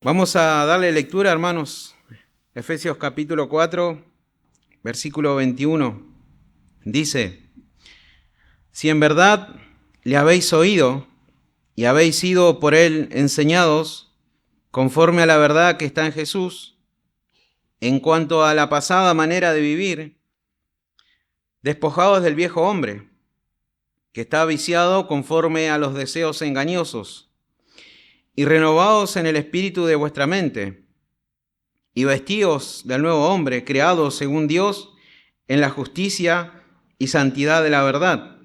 Vamos a darle lectura, hermanos. Efesios capítulo 4, versículo 21. Dice: si en verdad le habéis oído y habéis sido por él enseñados, conforme a la verdad que está en Jesús, en cuanto a la pasada manera de vivir, despojados del viejo hombre, que está viciado conforme a los deseos engañosos, y renovados en el espíritu de vuestra mente, y vestíos del nuevo hombre, creado según Dios, en la justicia y santidad de la verdad.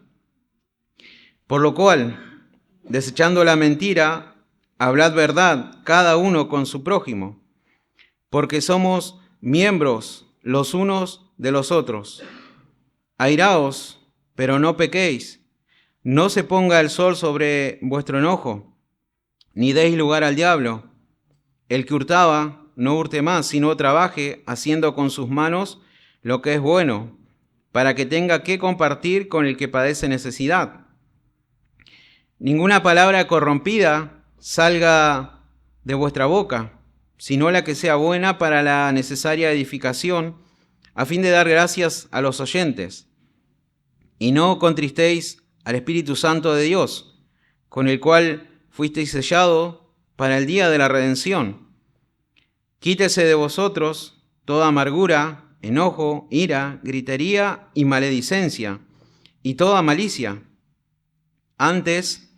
Por lo cual, desechando la mentira, hablad verdad cada uno con su prójimo, porque somos miembros los unos de los otros. Airaos, pero no pequéis. No se ponga el sol sobre vuestro enojo, ni deis lugar al diablo. El que hurtaba, no hurte más, sino trabaje, haciendo con sus manos lo que es bueno, para que tenga que compartir con el que padece necesidad. Ninguna palabra corrompida salga de vuestra boca, sino la que sea buena para la necesaria edificación, a fin de dar gracias a los oyentes. Y no contristéis al Espíritu Santo de Dios, con el cual fuisteis sellados para el día de la redención. Quítese de vosotros toda amargura, enojo, ira, gritería y maledicencia, y toda malicia. Antes,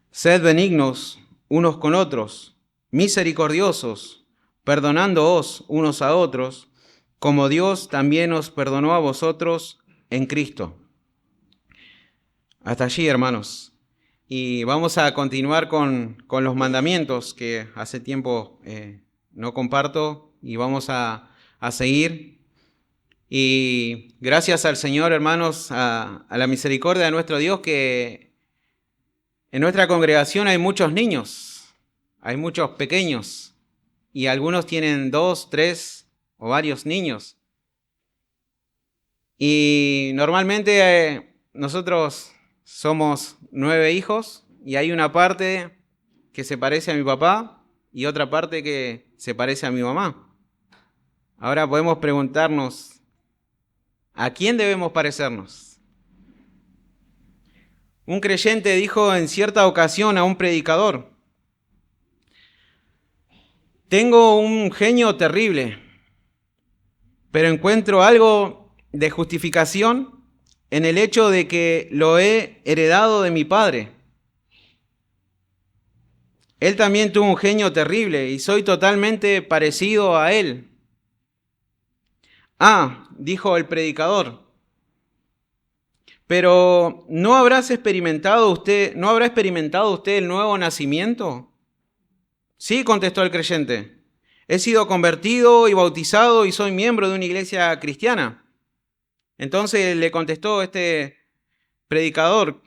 sed benignos unos con otros, misericordiosos, perdonándoos unos a otros, como Dios también os perdonó a vosotros en Cristo. Hasta allí, hermanos. Y vamos a continuar con los mandamientos que hace tiempo no comparto, y vamos a seguir. Y gracias al Señor, hermanos, a la misericordia de nuestro Dios, que en nuestra congregación hay muchos niños, hay muchos pequeños, y algunos tienen 2, 3 o varios niños. Y normalmente nosotros somos 9 hijos, y hay una parte que se parece a mi papá y otra parte que se parece a mi mamá. Ahora podemos preguntarnos, ¿a quién debemos parecernos? Un creyente dijo en cierta ocasión a un predicador: tengo un genio terrible, pero encuentro algo de justificación en el hecho de que lo he heredado de mi padre. Él también tuvo un genio terrible y soy totalmente parecido a él. Ah, dijo el predicador, pero ¿no habrá experimentado usted el nuevo nacimiento? Sí, contestó el creyente. He sido convertido y bautizado y soy miembro de una iglesia cristiana. Entonces le contestó este predicador: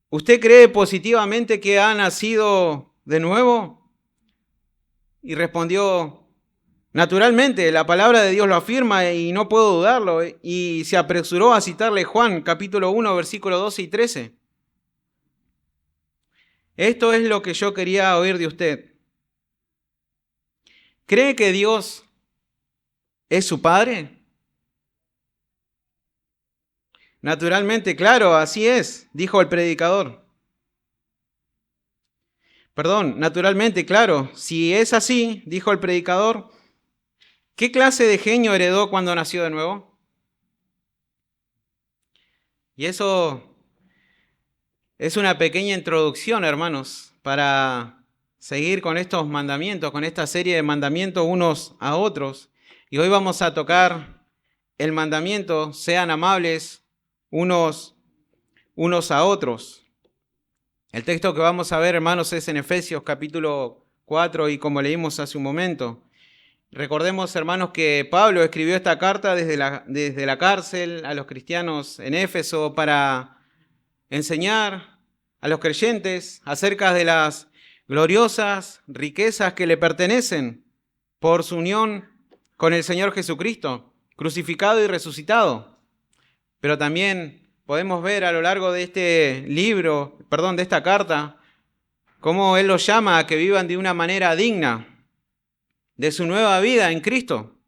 ¿usted cree positivamente que ha nacido de nuevo? Y respondió: naturalmente, la palabra de Dios lo afirma y no puedo dudarlo. Y se apresuró a citarle Juan, capítulo 1, versículos 12 y 13. Esto es lo que yo quería oír de usted. ¿Cree que Dios es su Padre? Naturalmente, claro, así es, dijo el predicador. Perdón, naturalmente, claro, si es así, dijo el predicador, ¿qué clase de genio heredó cuando nació de nuevo? Y eso es una pequeña introducción, hermanos, para seguir con estos mandamientos, con esta serie de mandamientos unos a otros. Y hoy vamos a tocar el mandamiento: sean amables unos a otros. El texto que vamos a ver, hermanos, es en Efesios capítulo 4, y como leímos hace un momento. Recordemos, hermanos, que Pablo escribió esta carta desde la cárcel a los cristianos en Éfeso para enseñar a los creyentes acerca de las gloriosas riquezas que le pertenecen por su unión con el Señor Jesucristo, crucificado y resucitado. Pero también podemos ver a lo largo de de esta carta, cómo Él los llama a que vivan de una manera digna, de su nueva vida en Cristo.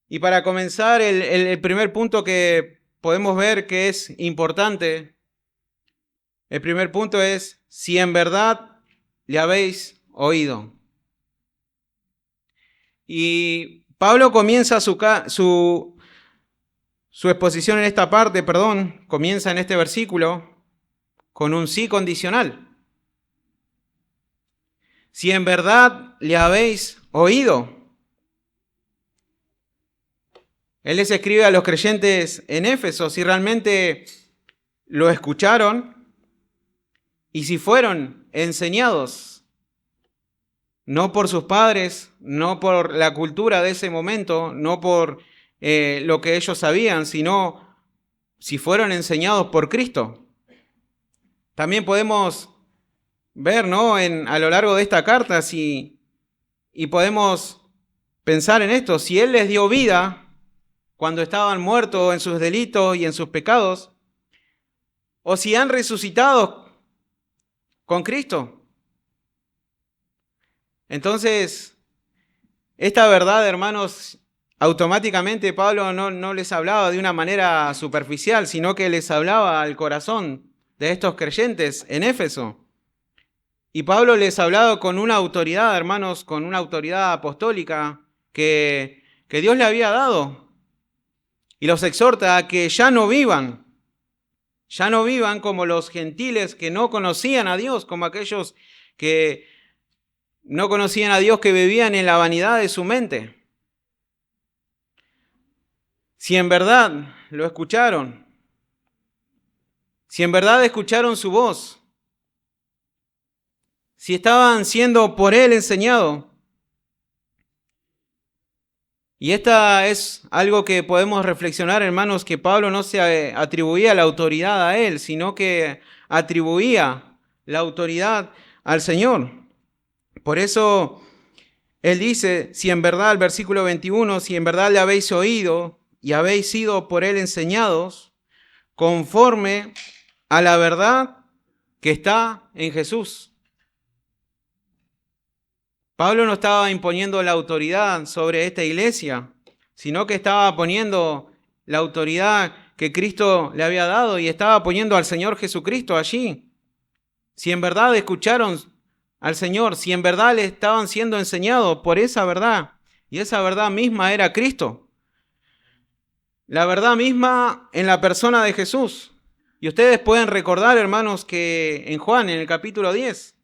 Y para comenzar, el primer punto que podemos ver que es importante, el primer punto es, si en verdad le habéis oído. Y Pablo comienza su exposición en esta parte, comienza en este versículo con un sí condicional. Si en verdad le habéis oído. Él les escribe a los creyentes en Éfeso si realmente lo escucharon y si fueron enseñados, no por sus padres, no por la cultura de ese momento, no por lo que ellos sabían, sino si fueron enseñados por Cristo. También podemos ver, ¿no?, a lo largo de esta carta y podemos pensar en esto. Si Él les dio vida cuando estaban muertos en sus delitos y en sus pecados, o si han resucitado con Cristo. Entonces, esta verdad, hermanos, automáticamente Pablo no les hablaba de una manera superficial, sino que les hablaba al corazón de estos creyentes en Éfeso. Y Pablo les hablaba con una autoridad, hermanos, con una autoridad apostólica que Dios le había dado. Y los exhorta a que ya no vivan como los gentiles que no conocían a Dios, como aquellos que no conocían a Dios, que vivían en la vanidad de su mente. Si en verdad lo escucharon, si en verdad escucharon su voz, si estaban siendo por Él enseñados. Y esta es algo que podemos reflexionar, hermanos, que Pablo no se atribuía la autoridad a él, sino que atribuía la autoridad al Señor. Por eso él dice, si en verdad, el versículo 21, si en verdad le habéis oído y habéis sido por él enseñados, conforme a la verdad que está en Jesús. Pablo no estaba imponiendo la autoridad sobre esta iglesia, sino que estaba poniendo la autoridad que Cristo le había dado y estaba poniendo al Señor Jesucristo allí. Si en verdad escucharon al Señor, si en verdad le estaban siendo enseñados por esa verdad, y esa verdad misma era Cristo. La verdad misma en la persona de Jesús. Y ustedes pueden recordar, hermanos, que en Juan, en el capítulo 10,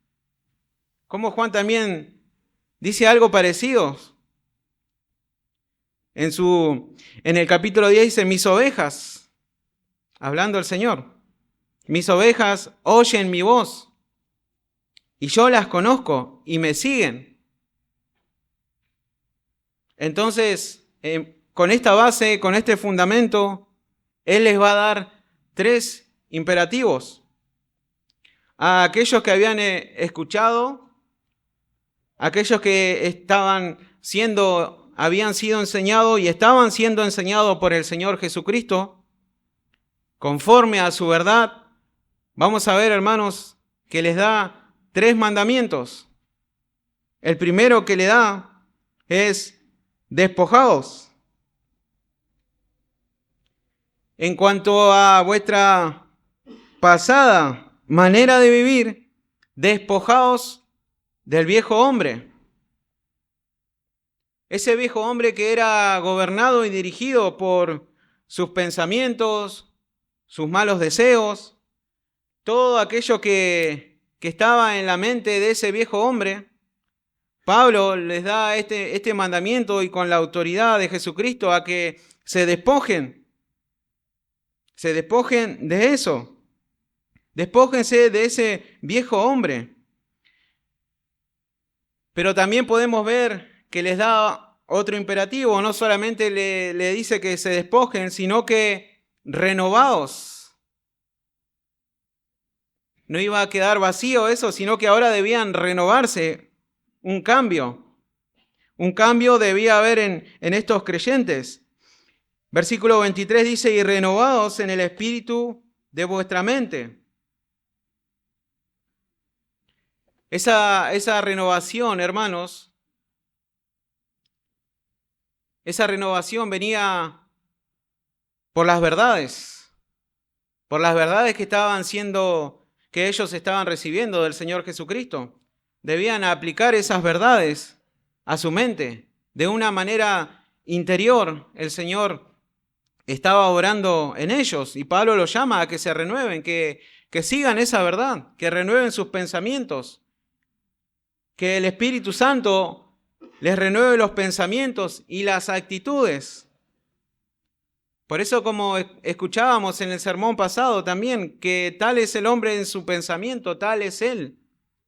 cómo Juan también dice algo parecido. En el capítulo 10 dice, mis ovejas, hablando el Señor, mis ovejas oyen mi voz y yo las conozco y me siguen. Entonces, con esta base, con este fundamento, Él les va a dar 3 imperativos. A aquellos que habían escuchado, aquellos que habían sido enseñados y estaban siendo enseñados por el Señor Jesucristo, conforme a su verdad, vamos a ver, hermanos, que les da 3 mandamientos. El primero que le da es despojaos. En cuanto a vuestra pasada manera de vivir, despojaos del viejo hombre. Ese viejo hombre que era gobernado y dirigido por sus pensamientos, sus malos deseos, todo aquello que estaba en la mente de ese viejo hombre. Pablo les da este mandamiento y con la autoridad de Jesucristo a que se despojen de eso. Despójense de ese viejo hombre. Pero también podemos ver que les da otro imperativo. No solamente le dice que se despojen, sino que renovaos. No iba a quedar vacío eso, sino que ahora debían renovarse. Un cambio debía haber en estos creyentes. Versículo 23 dice, y renovaos en el espíritu de vuestra mente. Esa renovación, hermanos, Esa renovación venía por las verdades que ellos estaban recibiendo del Señor Jesucristo. Debían aplicar esas verdades a su mente. De una manera interior, el Señor estaba obrando en ellos y Pablo los llama a que se renueven, que sigan esa verdad, que renueven sus pensamientos, que el Espíritu Santo les renueve los pensamientos y las actitudes. Por eso, como escuchábamos en el sermón pasado también, que tal es el hombre en su pensamiento, tal es él.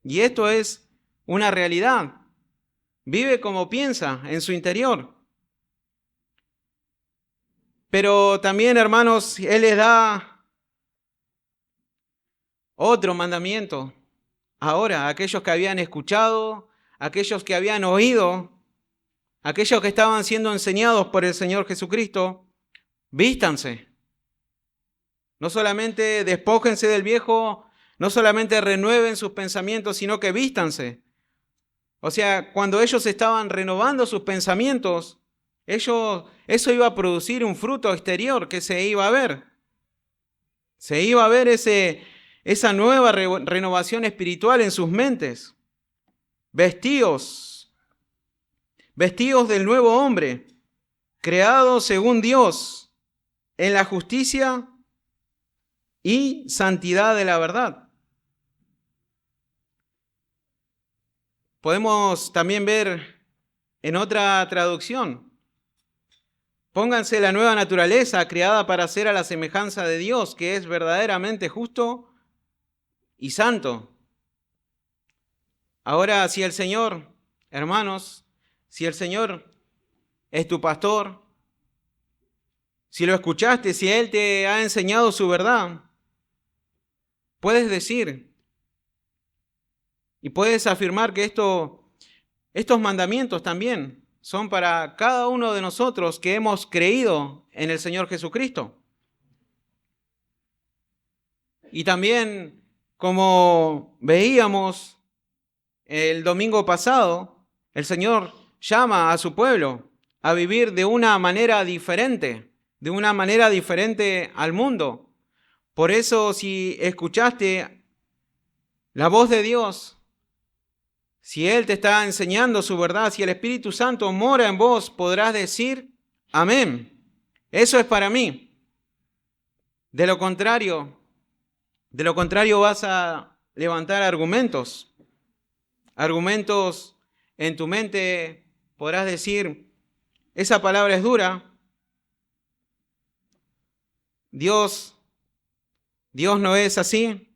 Y esto es una realidad. Vive como piensa en su interior. Pero también, hermanos, Él les da otro mandamiento. Ahora, aquellos que habían escuchado, aquellos que habían oído, aquellos que estaban siendo enseñados por el Señor Jesucristo, vístanse. No solamente despójense del viejo, no solamente renueven sus pensamientos, sino que vístanse. O sea, cuando ellos estaban renovando sus pensamientos, eso iba a producir un fruto exterior que se iba a ver. Se iba a ver esa nueva renovación espiritual en sus mentes. Vestidos del nuevo hombre, creado según Dios, en la justicia y santidad de la verdad. Podemos también ver en otra traducción: pónganse la nueva naturaleza creada para ser a la semejanza de Dios, que es verdaderamente justo y santo. Ahora, si el Señor, hermanos, si el Señor es tu pastor, si lo escuchaste, si Él te ha enseñado su verdad, puedes decir y puedes afirmar que estos mandamientos también son para cada uno de nosotros que hemos creído en el Señor Jesucristo. Y también, como veíamos el domingo pasado, el Señor llama a su pueblo a vivir de una manera diferente al mundo. Por eso, si escuchaste la voz de Dios, si Él te está enseñando su verdad, si el Espíritu Santo mora en vos, podrás decir amén. Eso es para mí. De lo contrario vas a levantar argumentos en tu mente. Podrás decir, esa palabra es dura. Dios no es así.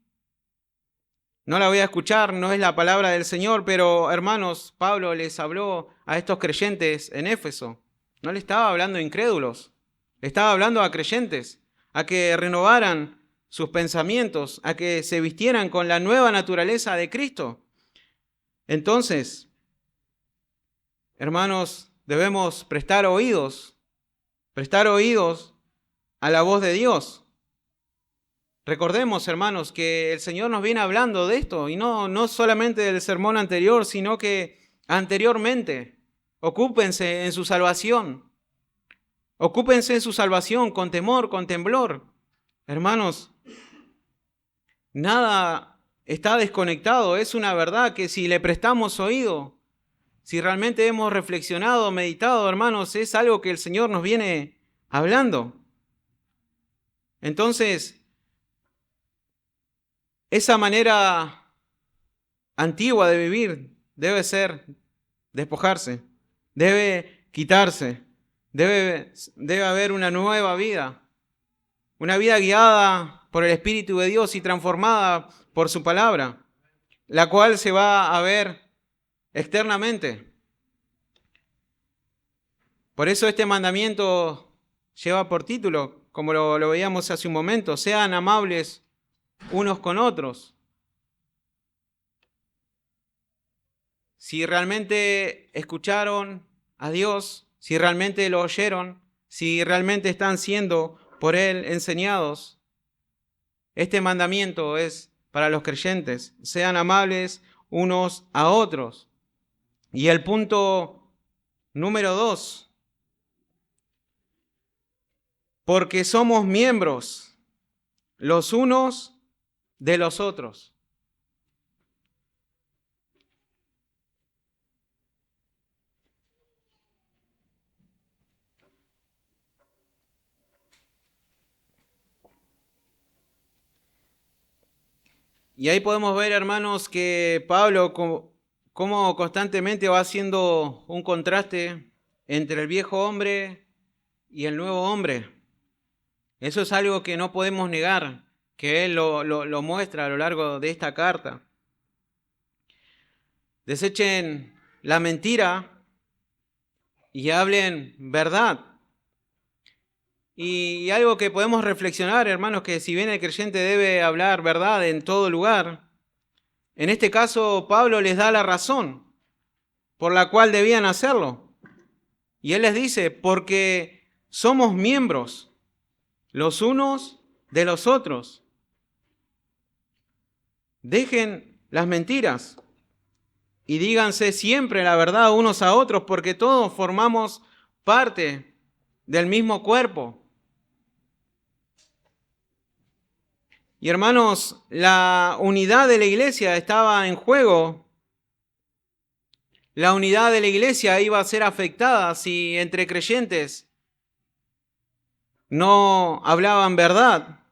No la voy a escuchar, no es la palabra del Señor. Pero, hermanos, Pablo les habló a estos creyentes en Éfeso. No le estaba hablando a incrédulos, le estaba hablando a creyentes, a que renovaran sus pensamientos, a que se vistieran con la nueva naturaleza de Cristo. Entonces, hermanos, debemos prestar oídos a la voz de Dios. Recordemos, hermanos, que el Señor nos viene hablando de esto, y no solamente del sermón anterior, sino que anteriormente. Ocúpense en su salvación. Ocúpense en su salvación con temor, con temblor. Hermanos, nada está desconectado. Es una verdad que si le prestamos oído, si realmente hemos reflexionado, meditado, hermanos, es algo que el Señor nos viene hablando. Entonces, esa manera antigua de vivir debe ser despojarse, debe quitarse, debe haber una nueva vida, una vida guiada por el Espíritu de Dios y transformada por su palabra, la cual se va a ver externamente. Por eso este mandamiento lleva por título, como lo veíamos hace un momento, sean amables unos con otros. Si realmente escucharon a Dios, si realmente lo oyeron, si realmente están siendo por Él enseñados, este mandamiento es para los creyentes. Sean amables unos a otros. Y el punto número 2 porque somos miembros los unos de los otros. Y ahí podemos ver, hermanos, que Pablo, cómo constantemente va haciendo un contraste entre el viejo hombre y el nuevo hombre. Eso es algo que no podemos negar, que él lo muestra a lo largo de esta carta. Desechen la mentira y hablen verdad. Y algo que podemos reflexionar, hermanos, que si bien el creyente debe hablar verdad en todo lugar, en este caso Pablo les da la razón por la cual debían hacerlo. Y él les dice, porque somos miembros los unos de los otros. Dejen las mentiras y díganse siempre la verdad unos a otros, porque todos formamos parte del mismo cuerpo. Y hermanos, la unidad de la iglesia estaba en juego. La unidad de la iglesia iba a ser afectada si entre creyentes no hablaban verdad.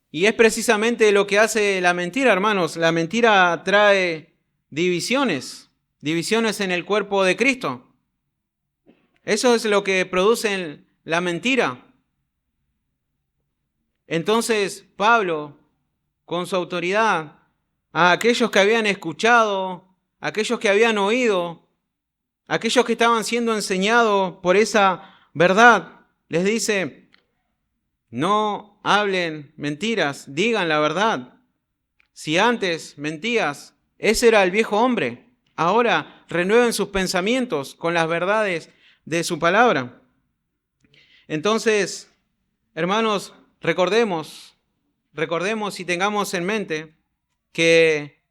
Y es precisamente lo que hace la mentira, hermanos. La mentira trae divisiones en el cuerpo de Cristo. Eso es lo que produce la mentira. Entonces Pablo, con su autoridad, a aquellos que habían escuchado, a aquellos que habían oído, a aquellos que estaban siendo enseñados por esa verdad, les dice, no hablen mentiras, digan la verdad. Si antes mentías, ese era el viejo hombre. Ahora renueven sus pensamientos con las verdades de su palabra. Entonces, hermanos, recordemos y tengamos en mente que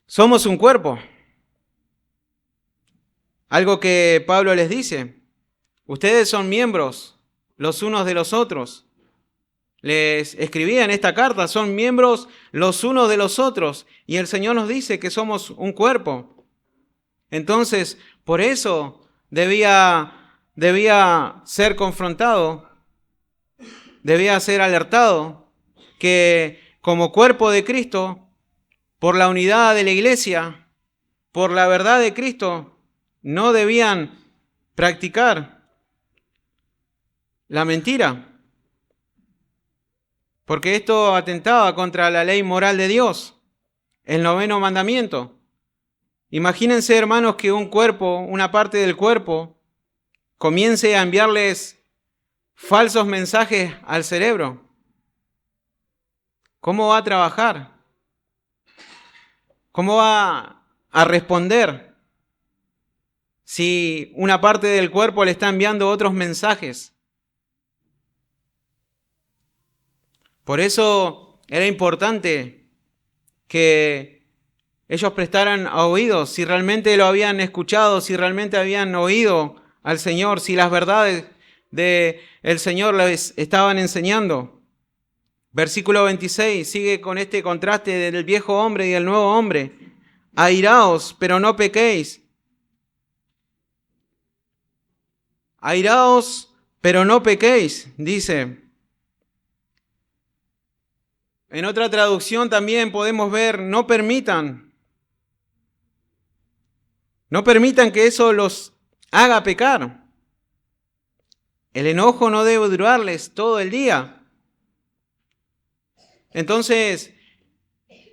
somos un cuerpo. Algo que Pablo les dice, ustedes son miembros los unos de los otros. Les escribía en esta carta, son miembros los unos de los otros. Y el Señor nos dice que somos un cuerpo. Entonces, por eso debía ser confrontado, debía ser alertado que como cuerpo de Cristo, por la unidad de la iglesia, por la verdad de Cristo, no debían practicar la mentira, porque esto atentaba contra la ley moral de Dios, el 9º mandamiento. Imagínense, hermanos, que un cuerpo, una parte del cuerpo, comience a enviarles falsos mensajes al cerebro. ¿Cómo va a trabajar? ¿Cómo va a responder si una parte del cuerpo le está enviando otros mensajes? Por eso era importante que ellos prestaran oídos, si realmente lo habían escuchado, si realmente habían oído al Señor, si las verdades del Señor les estaban enseñando. Versículo 26 sigue con este contraste del viejo hombre y el nuevo hombre. Airaos, pero no pequéis. Airaos, pero no pequéis, dice. En otra traducción también podemos ver, no permitan que eso los haga pecar. El enojo no debe durarles todo el día. Entonces,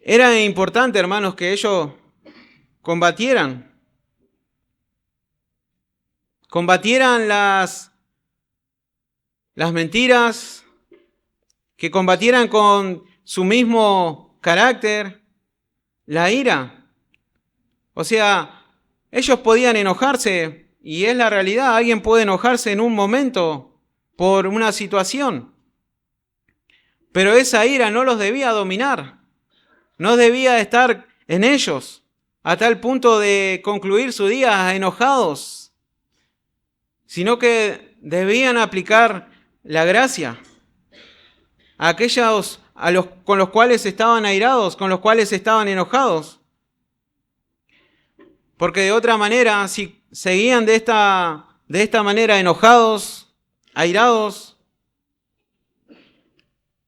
era importante, hermanos, que ellos combatieran las mentiras, que combatieran con su mismo carácter, la ira. O sea, ellos podían enojarse, y es la realidad, alguien puede enojarse en un momento por una situación, pero esa ira no los debía dominar, no debía estar en ellos, a tal punto de concluir su día enojados, sino que debían aplicar la gracia a aquellos con los cuales estaban airados, con los cuales estaban enojados. Porque de otra manera, si seguían de esta manera enojados, airados,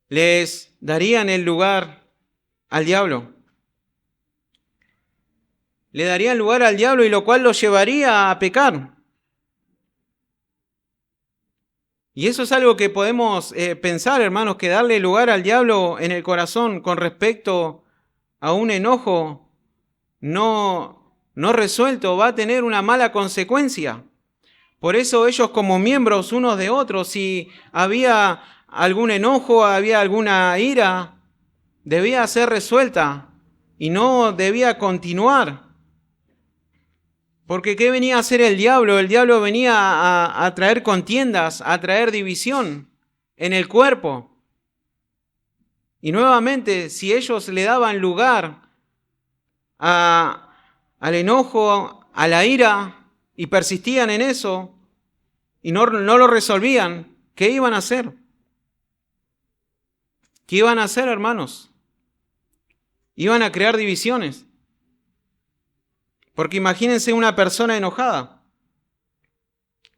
les darían el lugar al diablo. Le darían lugar al diablo y lo cual los llevaría a pecar. Y eso es algo que podemos pensar, hermanos, que darle lugar al diablo en el corazón con respecto a un enojo no resuelto va a tener una mala consecuencia. Por eso ellos como miembros unos de otros, si había algún enojo, había alguna ira, debía ser resuelta y no debía continuar. Porque ¿qué venía a hacer el diablo? El diablo venía a traer contiendas, a traer división en el cuerpo. Y nuevamente, si ellos le daban lugar al enojo, a la ira, y persistían en eso, y no lo resolvían, ¿qué iban a hacer? ¿Qué iban a hacer, hermanos? Iban a crear divisiones. Porque imagínense una persona enojada,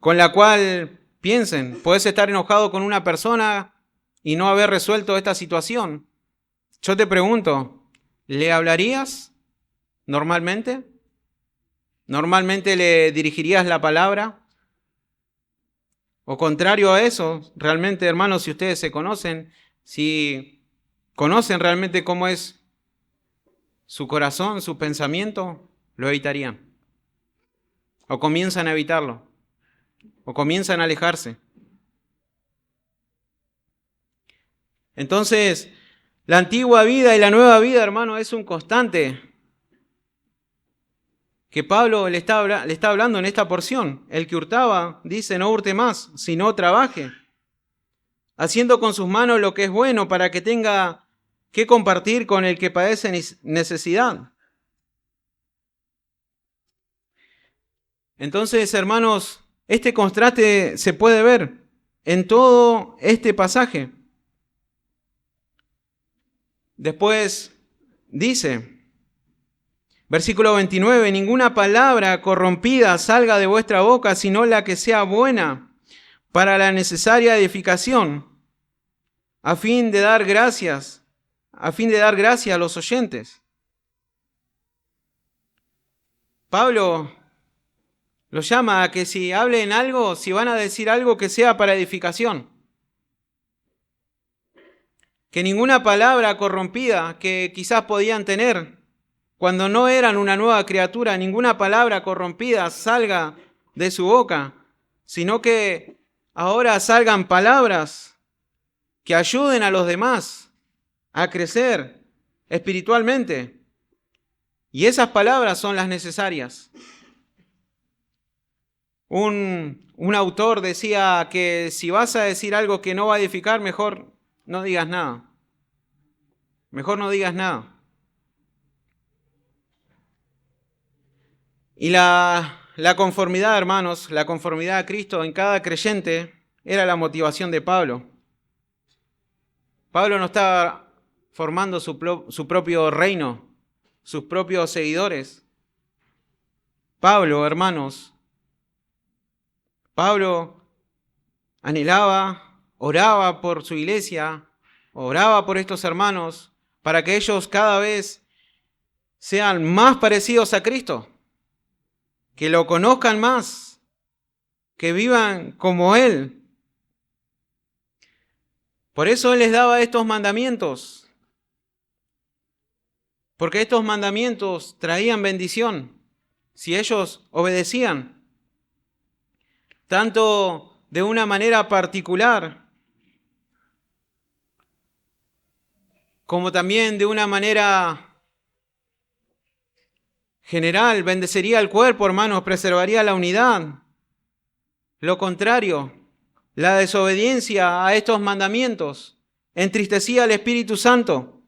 con la cual piensen, puedes estar enojado con una persona y no haber resuelto esta situación. Yo te pregunto, ¿le hablarías normalmente? ¿Normalmente le dirigirías la palabra? O contrario a eso, realmente, hermanos, si ustedes se conocen, si conocen realmente cómo es su corazón, su pensamiento, lo evitarían. O comienzan a evitarlo. O comienzan a alejarse. Entonces, la antigua vida y la nueva vida, hermano, es un constante que Pablo le está hablando en esta porción. El que hurtaba, dice, no hurte más, sino trabaje, haciendo con sus manos lo que es bueno para que tenga que compartir con el que padece necesidad. Entonces, hermanos, este contraste se puede ver en todo este pasaje. Después dice, versículo 29, ninguna palabra corrompida salga de vuestra boca, sino la que sea buena para la necesaria edificación, a fin de dar gracia a los oyentes. Pablo los llama a que si hablen algo, si van a decir algo, que sea para edificación. Que ninguna palabra corrompida que quizás podían tener cuando no eran una nueva criatura, ninguna palabra corrompida salga de su boca, sino que ahora salgan palabras que ayuden a los demás a crecer espiritualmente. Y esas palabras son las necesarias. Un autor decía que si vas a decir algo que no va a edificar, mejor no digas nada. Mejor no digas nada. Y la conformidad, hermanos, la conformidad a Cristo en cada creyente era la motivación de Pablo. Pablo no estaba formando su propio reino, sus propios seguidores. Pablo, hermanos, Pablo anhelaba, oraba por su iglesia, oraba por estos hermanos, para que ellos cada vez sean más parecidos a Cristo, que lo conozcan más, que vivan como Él. Por eso Él les daba estos mandamientos, porque estos mandamientos traían bendición si ellos obedecían, tanto de una manera particular como también de una manera general. Bendecería el cuerpo, hermanos, preservaría la unidad. Lo contrario, la desobediencia a estos mandamientos entristecía al Espíritu Santo.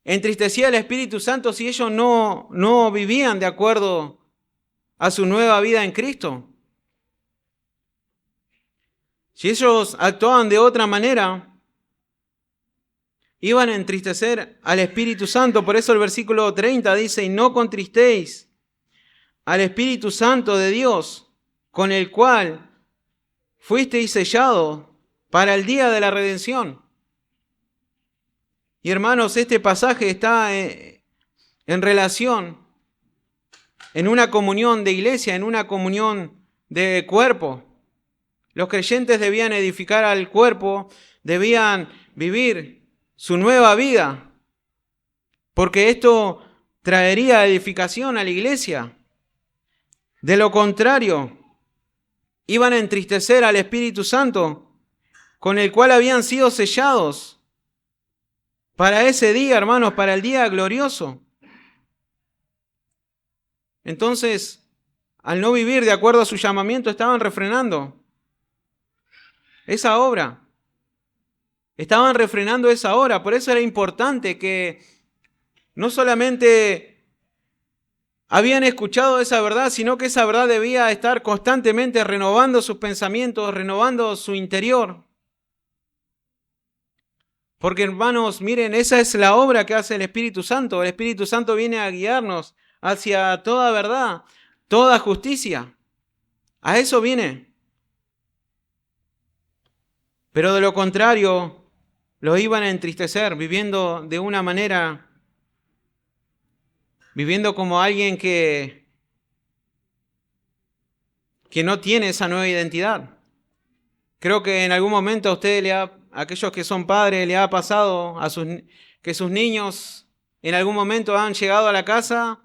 Entristecía al Espíritu Santo si ellos no vivían de acuerdo a su nueva vida en Cristo. Si ellos actuaban de otra manera, iban a entristecer al Espíritu Santo. Por eso el versículo 30 dice, y no contristéis al Espíritu Santo de Dios, con el cual fuisteis sellados para el día de la redención. Y hermanos, este pasaje está en relación, en una comunión de iglesia, en una comunión de cuerpo. Los creyentes debían edificar al cuerpo, debían vivir su nueva vida, porque esto traería edificación a la iglesia. De lo contrario, iban a entristecer al Espíritu Santo, con el cual habían sido sellados para ese día, hermanos, para el día glorioso. Entonces, al no vivir de acuerdo a su llamamiento, estaban refrenando esa obra. Estaban refrenando esa obra. Por eso era importante que no solamente habían escuchado esa verdad, sino que esa verdad debía estar constantemente renovando sus pensamientos, renovando su interior. Porque hermanos, miren, esa es la obra que hace el Espíritu Santo. El Espíritu Santo viene a guiarnos hacia toda verdad, toda justicia. A eso viene. Pero de lo contrario, los iban a entristecer, viviendo de una manera, viviendo como alguien que no tiene esa nueva identidad. Creo que en algún momento a ustedes, a aquellos que son padres, le ha pasado que sus niños en algún momento han llegado a la casa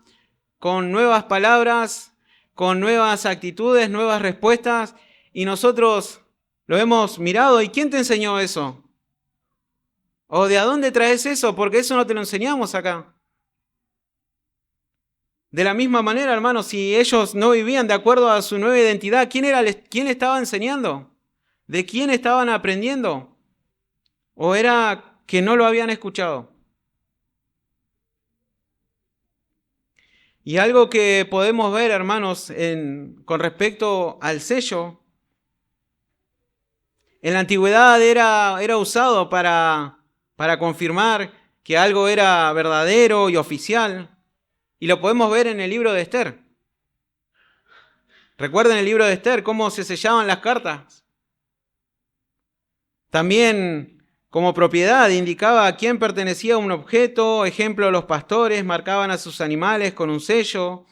con nuevas palabras, con nuevas actitudes, nuevas respuestas, y nosotros lo hemos mirado. ¿Y quién te enseñó eso? ¿O de dónde traes eso? Porque eso no te lo enseñamos acá. De la misma manera, hermanos, si ellos no vivían de acuerdo a su nueva identidad, ¿quién le estaba enseñando? ¿De quién estaban aprendiendo? ¿O era que no lo habían escuchado? Y algo que podemos ver, hermanos, con respecto al sello, en la antigüedad era usado para confirmar que algo era verdadero y oficial. Y lo podemos ver en el libro de Esther. Recuerden el libro de Esther, cómo se sellaban las cartas. También como propiedad indicaba a quién pertenecía un objeto. Ejemplo, los pastores marcaban a sus animales con un sello.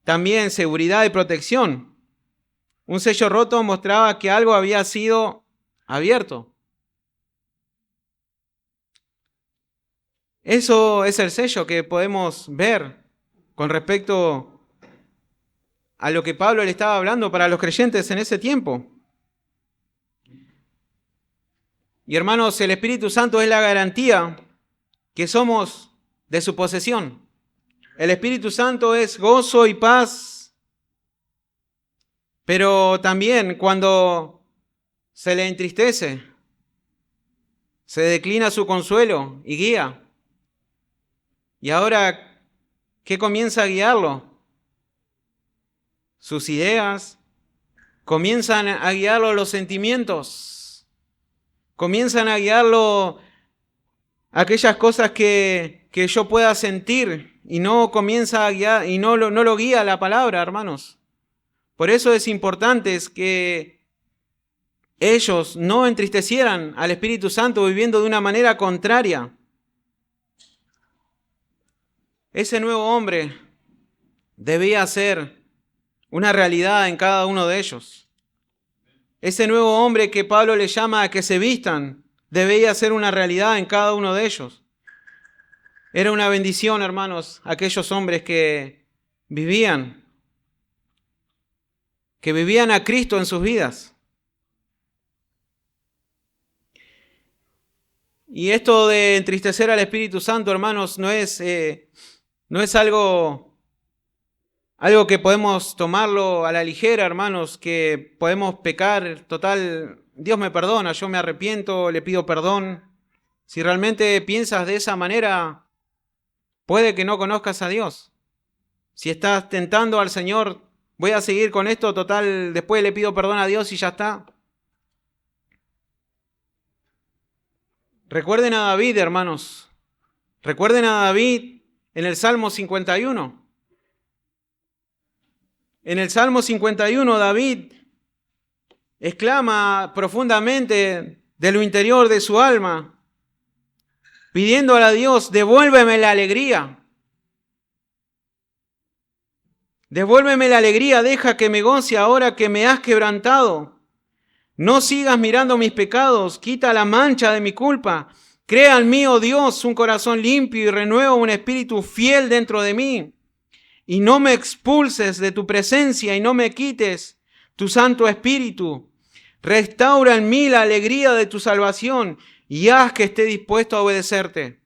También seguridad y protección. Un sello roto mostraba que algo había sido abierto. Eso es el sello que podemos ver con respecto a lo que Pablo le estaba hablando para los creyentes en ese tiempo. Y hermanos, el Espíritu Santo es la garantía que somos de su posesión. El Espíritu Santo es gozo y paz, pero también cuando se le entristece, se declina su consuelo y guía. Y ahora, ¿qué comienza a guiarlo? Sus ideas, comienzan a guiarlo los sentimientos, comienzan a guiarlo aquellas cosas que yo pueda sentir, y no comienza a guiar, y no lo guía la palabra, hermanos. Por eso es importante que ellos no entristecieran al Espíritu Santo viviendo de una manera contraria. Ese nuevo hombre debía ser una realidad en cada uno de ellos. Ese nuevo hombre que Pablo le llama a que se vistan, debía ser una realidad en cada uno de ellos. Era una bendición, hermanos, aquellos hombres que vivían a Cristo en sus vidas. Y esto de entristecer al Espíritu Santo, hermanos, no es algo que podemos tomarlo a la ligera, hermanos, que podemos pecar. Total, Dios me perdona, yo me arrepiento, le pido perdón. Si realmente piensas de esa manera, puede que no conozcas a Dios. Si estás tentando al Señor, voy a seguir con esto, total, después le pido perdón a Dios y ya está. Recuerden a David, hermanos. Recuerden a David en el Salmo 51. En el Salmo 51, David exclama profundamente de lo interior de su alma, pidiéndole a Dios, devuélveme la alegría. Devuélveme la alegría, deja que me goce ahora que me has quebrantado. No sigas mirando mis pecados, quita la mancha de mi culpa. Crea en mí, oh Dios, un corazón limpio y renueva un espíritu fiel dentro de mí. Y no me expulses de tu presencia y no me quites tu Santo Espíritu. Restaura en mí la alegría de tu salvación y haz que esté dispuesto a obedecerte.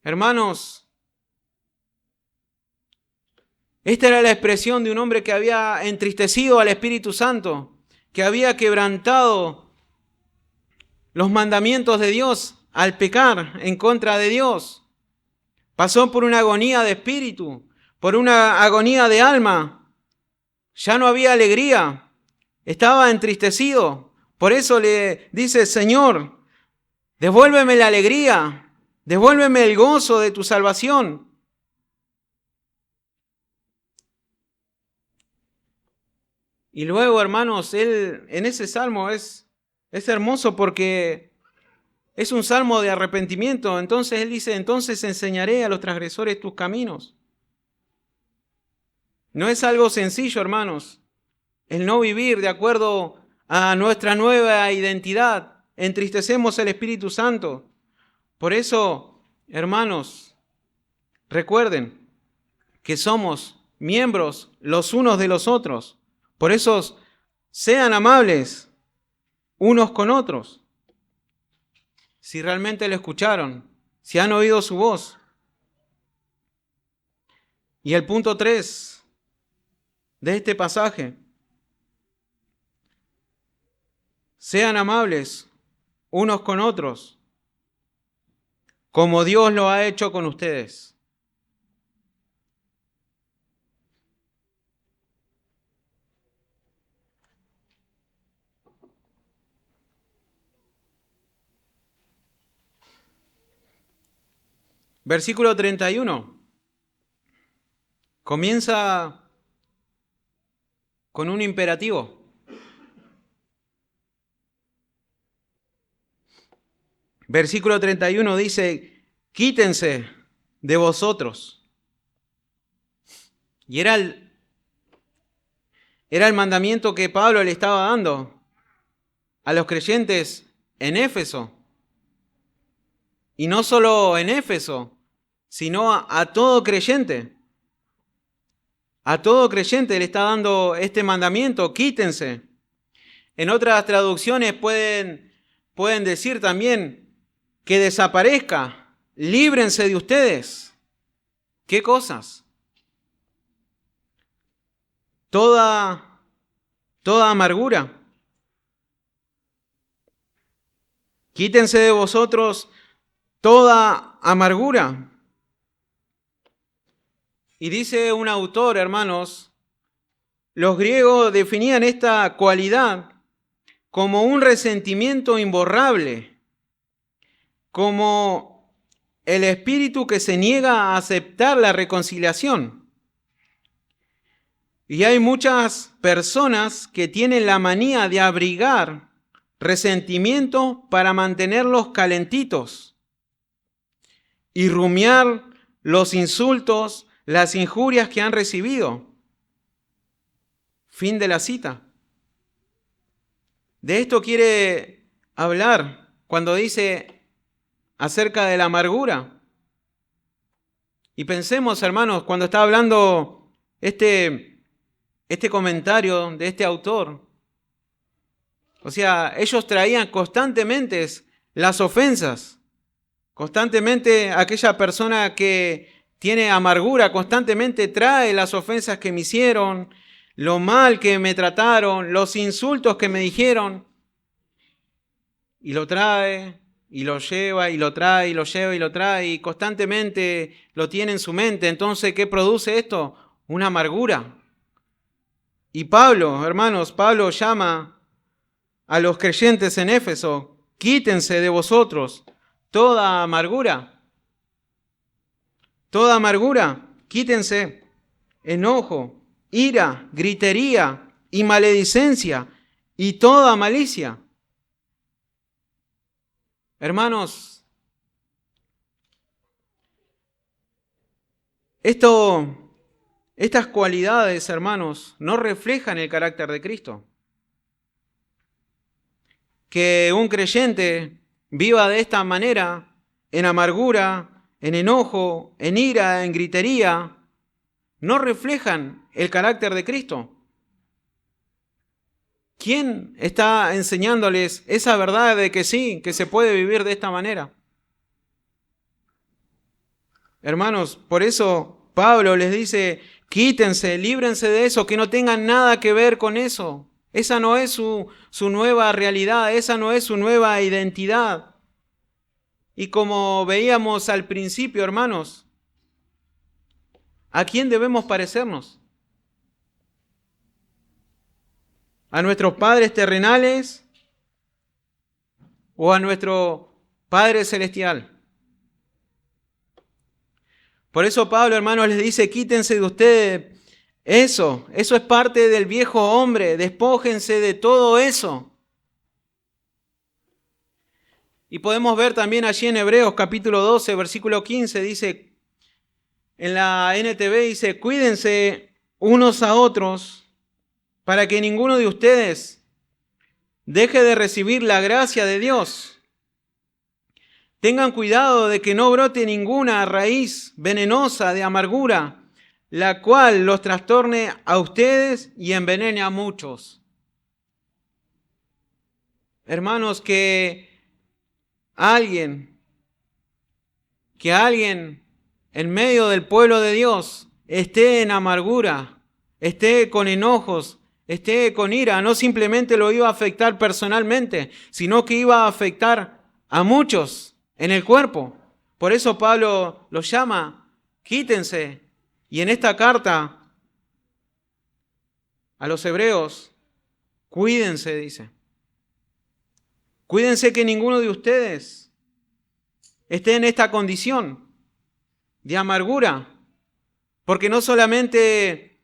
Hermanos, esta era la expresión de un hombre que había entristecido al Espíritu Santo, que había quebrantado los mandamientos de Dios al pecar en contra de Dios. Pasó por una agonía de espíritu, por una agonía de alma. Ya no había alegría, estaba entristecido. Por eso le dice, Señor, devuélveme la alegría, devuélveme el gozo de tu salvación. Y luego, hermanos, él en ese salmo es hermoso porque es un salmo de arrepentimiento. Entonces él dice, entonces enseñaré a los transgresores tus caminos. No es algo sencillo, hermanos, el no vivir de acuerdo a nuestra nueva identidad. Entristecemos el Espíritu Santo. Por eso, hermanos, recuerden que somos miembros los unos de los otros. Por eso, sean amables unos con otros. Si realmente lo escucharon, si han oído su voz. Y el punto 3 de este pasaje. Sean amables unos con otros, como Dios lo ha hecho con ustedes. Versículo 31. Comienza con un imperativo. Versículo 31 dice, quítense de vosotros. Y era el mandamiento que Pablo le estaba dando a los creyentes en Éfeso. Y no solo en Éfeso, sino a todo creyente. A todo creyente le está dando este mandamiento, quítense. En otras traducciones pueden decir también que desaparezca, líbrense de ustedes. ¿Qué cosas? Toda amargura. Quítense de vosotros toda amargura. Y dice un autor, hermanos, los griegos definían esta cualidad como un resentimiento imborrable, como el espíritu que se niega a aceptar la reconciliación. Y hay muchas personas que tienen la manía de abrigar resentimiento para mantenerlos calentitos y rumiar los insultos, las injurias que han recibido. Fin de la cita. De esto quiere hablar cuando dice acerca de la amargura. Y pensemos, hermanos, cuando está hablando este comentario de este autor. O sea, ellos traían constantemente las ofensas. Constantemente aquella persona que tiene amargura, constantemente trae las ofensas que me hicieron, lo mal que me trataron, los insultos que me dijeron. Y lo trae, y lo lleva, y lo trae, y lo lleva, y lo trae, y constantemente lo tiene en su mente. Entonces, ¿qué produce esto? Una amargura. Y Pablo, hermanos, Pablo llama a los creyentes en Éfeso quítense de vosotros toda amargura. Toda amargura, quítense enojo, ira, gritería y maledicencia y toda malicia. Hermanos, estas cualidades, hermanos, no reflejan el carácter de Cristo. Que un creyente viva de esta manera, en amargura, en enojo, en ira, en gritería, no reflejan el carácter de Cristo. ¿Quién está enseñándoles esa verdad de que sí, que se puede vivir de esta manera? Hermanos, por eso Pablo les dice, quítense, líbrense de eso, que no tengan nada que ver con eso. Esa no es su nueva realidad, esa no es su nueva identidad. Y como veíamos al principio, hermanos, ¿a quién debemos parecernos? ¿A nuestros padres terrenales o a nuestro Padre Celestial? Por eso Pablo, hermanos, les dice, quítense de ustedes eso es parte del viejo hombre, despójense de todo eso. Y podemos ver también allí en Hebreos capítulo 12, versículo 15, dice, en la NTV dice, cuídense unos a otros para que ninguno de ustedes deje de recibir la gracia de Dios. Tengan cuidado de que no brote ninguna raíz venenosa de amargura, la cual los trastorne a ustedes y envenene a muchos. Hermanos, que alguien en medio del pueblo de Dios esté en amargura, esté con enojos, esté con ira, no simplemente lo iba a afectar personalmente, sino que iba a afectar a muchos en el cuerpo. Por eso Pablo los llama, quítense. Y en esta carta a los hebreos, cuídense, dice. Cuídense que ninguno de ustedes esté en esta condición de amargura, porque no solamente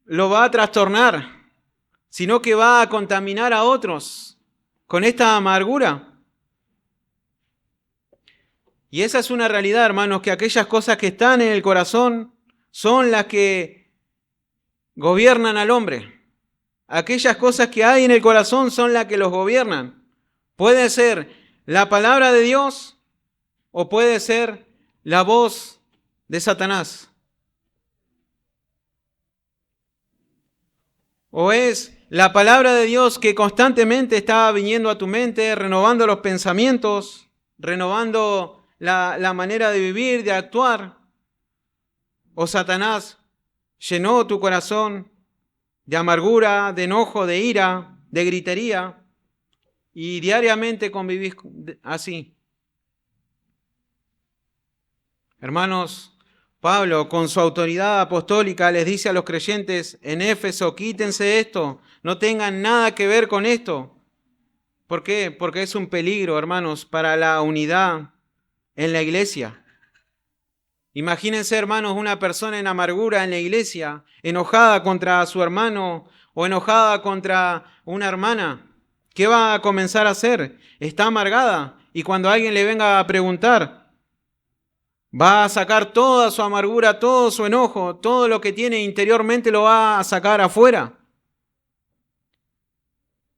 lo va a trastornar, sino que va a contaminar a otros con esta amargura. Y esa es una realidad, hermanos, que aquellas cosas que están en el corazón son las que gobiernan al hombre. Aquellas cosas que hay en el corazón son las que los gobiernan. Puede ser la palabra de Dios o puede ser la voz de Satanás. O es la palabra de Dios que constantemente está viniendo a tu mente, renovando los pensamientos, renovando la manera de vivir, de actuar. O Satanás llenó tu corazón de amargura, de enojo, de ira, de gritería, y diariamente convivís así. Hermanos, Pablo, con su autoridad apostólica, les dice a los creyentes en Éfeso, quítense esto, no tengan nada que ver con esto. ¿Por qué? Porque es un peligro, hermanos, para la unidad en la iglesia. Imagínense, hermanos, una persona en amargura en la iglesia, enojada contra su hermano o enojada contra una hermana. ¿Qué va a comenzar a hacer? Está amargada y cuando alguien le venga a preguntar, va a sacar toda su amargura, todo su enojo, todo lo que tiene interiormente lo va a sacar afuera.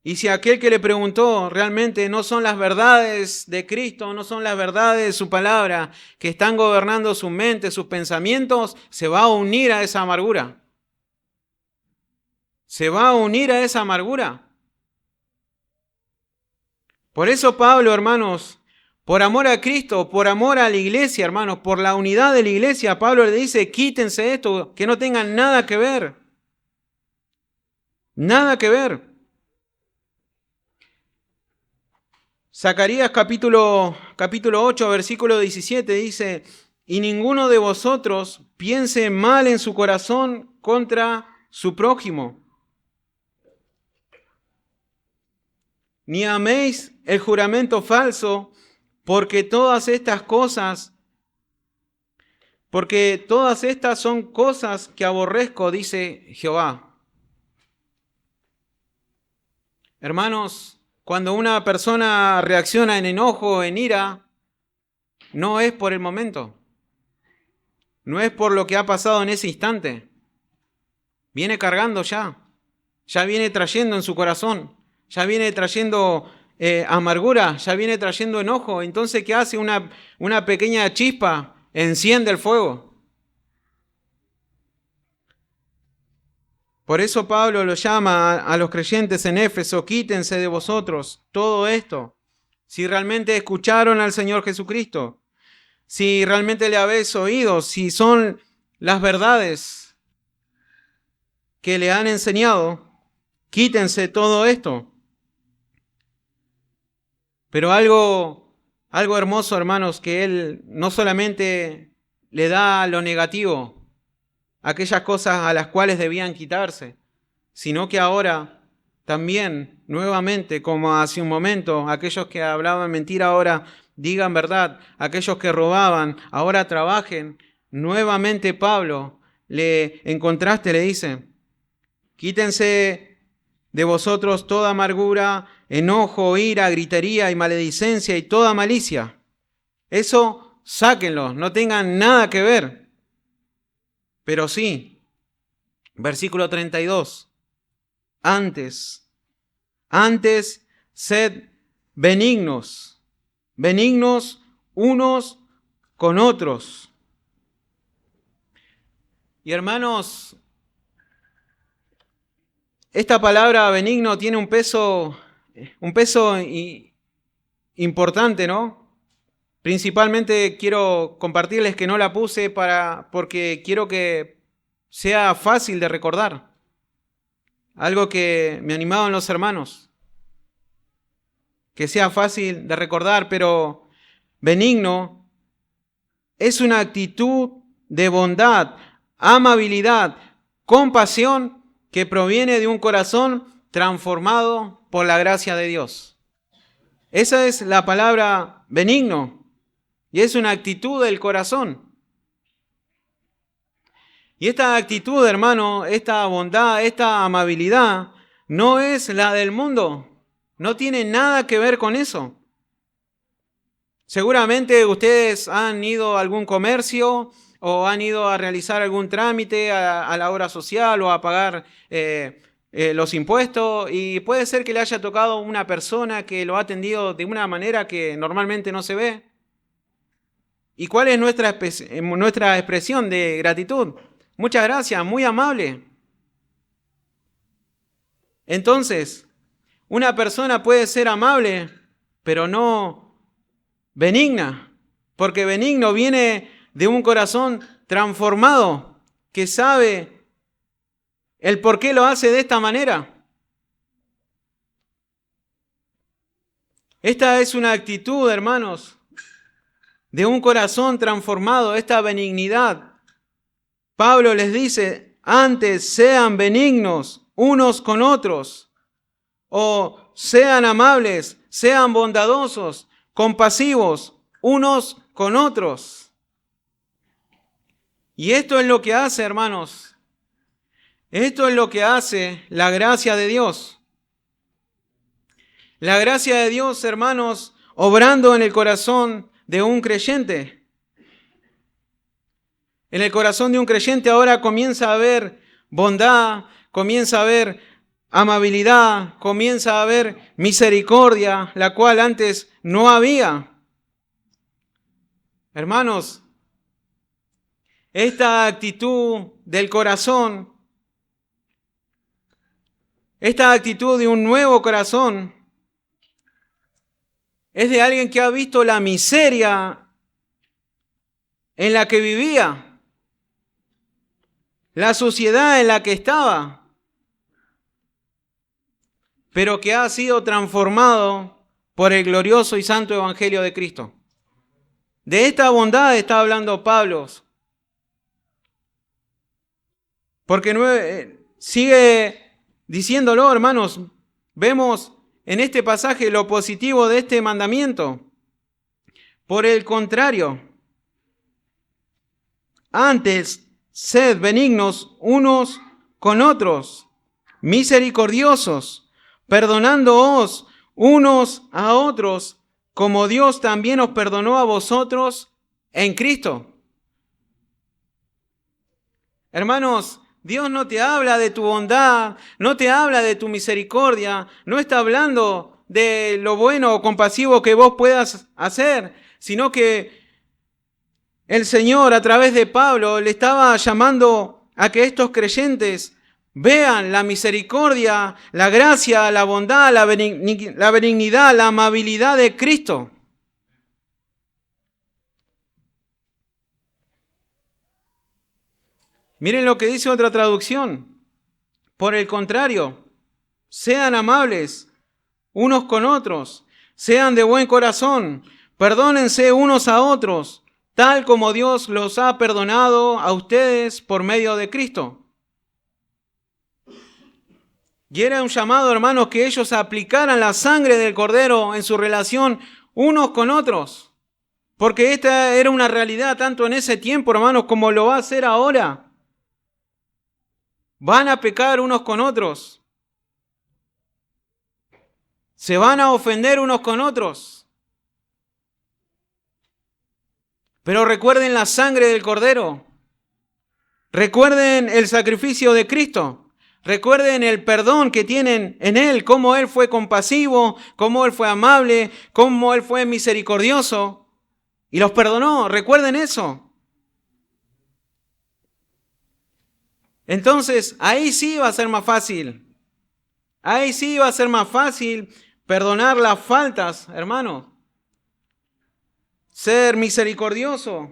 Y si aquel que le preguntó realmente no son las verdades de Cristo, no son las verdades de su palabra que están gobernando su mente, sus pensamientos, se va a unir a esa amargura. Se va a unir a esa amargura. Por eso Pablo, hermanos, por amor a Cristo, por amor a la iglesia, hermanos, por la unidad de la iglesia, Pablo le dice, quítense esto, que no tengan nada que ver. Nada que ver. Zacarías capítulo 8, versículo 17 dice, y ninguno de vosotros piense mal en su corazón contra su prójimo. ni améis el juramento falso, porque todas estas son cosas que aborrezco, dice Jehová. Hermanos, cuando una persona reacciona en enojo, en ira, no es por el momento, no es por lo que ha pasado en ese instante. Viene cargando ya viene trayendo en su corazón, ya viene trayendo amargura, ya viene trayendo enojo. Entonces, ¿qué hace? Una pequeña chispa enciende el fuego. Por eso Pablo lo llama a los creyentes en Éfeso: quítense de vosotros todo esto. Si realmente escucharon al Señor Jesucristo, si realmente le habéis oído, si son las verdades que le han enseñado, quítense todo esto. Pero algo hermoso, hermanos, que Él no solamente le da lo negativo, aquellas cosas a las cuales debían quitarse, sino que ahora también, nuevamente, como hace un momento, aquellos que hablaban mentira ahora digan verdad, aquellos que robaban ahora trabajen. Nuevamente Pablo, en contraste, le dice: quítense de vosotros toda amargura, enojo, ira, gritería y maledicencia y toda malicia. Eso sáquenlo, no tengan nada que ver. Pero sí, versículo 32, antes sed benignos unos con otros. Y hermanos, esta palabra benigno tiene un peso importante, ¿no? Principalmente quiero compartirles que no la puse porque quiero que sea fácil de recordar. Algo que me animaban los hermanos. Que sea fácil de recordar, pero benigno es una actitud de bondad, amabilidad, compasión que proviene de un corazón transformado por la gracia de Dios. Esa es la palabra benigno. Y es una actitud del corazón. Y esta actitud, hermano, esta bondad, esta amabilidad, no es la del mundo. No tiene nada que ver con eso. Seguramente ustedes han ido a algún comercio o han ido a realizar algún trámite a la obra social o a pagar los impuestos, y puede ser que le haya tocado una persona que lo ha atendido de una manera que normalmente no se ve. ¿Y cuál es nuestra expresión de gratitud? Muchas gracias, muy amable. Entonces, una persona puede ser amable, pero no benigna, porque benigno viene de un corazón transformado que sabe el por qué lo hace de esta manera. Esta es una actitud, hermanos, de un corazón transformado, esta benignidad. Pablo les dice: antes sean benignos unos con otros, o sean amables, sean bondadosos, compasivos unos con otros. Y esto es lo que hace, hermanos, esto es lo que hace la gracia de Dios. La gracia de Dios, hermanos, obrando en el corazón de un creyente. En el corazón de un creyente ahora comienza a haber bondad, comienza a haber amabilidad, comienza a haber misericordia, la cual antes no había. Hermanos, esta actitud del corazón, esta actitud de un nuevo corazón, es de alguien que ha visto la miseria en la que vivía, la suciedad en la que estaba, pero que ha sido transformado por el glorioso y santo evangelio de Cristo. De esta bondad está hablando Pablo, porque sigue diciéndolo, hermanos. Vemos en este pasaje lo positivo de este mandamiento. Por el contrario, antes sed benignos unos con otros, misericordiosos, perdonándoos unos a otros, como Dios también os perdonó a vosotros en Cristo. Hermanos, Dios no te habla de tu bondad, no te habla de tu misericordia, no está hablando de lo bueno o compasivo que vos puedas hacer, sino que el Señor a través de Pablo le estaba llamando a que estos creyentes vean la misericordia, la gracia, la bondad, la benignidad, la amabilidad de Cristo. Miren lo que dice otra traducción. Por el contrario, sean amables unos con otros, sean de buen corazón, perdónense unos a otros, tal como Dios los ha perdonado a ustedes por medio de Cristo. Y era un llamado, hermanos, que ellos aplicaran la sangre del Cordero en su relación unos con otros. Porque esta era una realidad tanto en ese tiempo, hermanos, como lo va a ser ahora. Van a pecar unos con otros. Se van a ofender unos con otros. Pero recuerden la sangre del Cordero. Recuerden el sacrificio de Cristo. Recuerden el perdón que tienen en Él, cómo Él fue compasivo, cómo Él fue amable, cómo Él fue misericordioso y los perdonó. Recuerden eso. Entonces, ahí sí va a ser más fácil. Ahí sí va a ser más fácil perdonar las faltas, hermanos. Ser misericordioso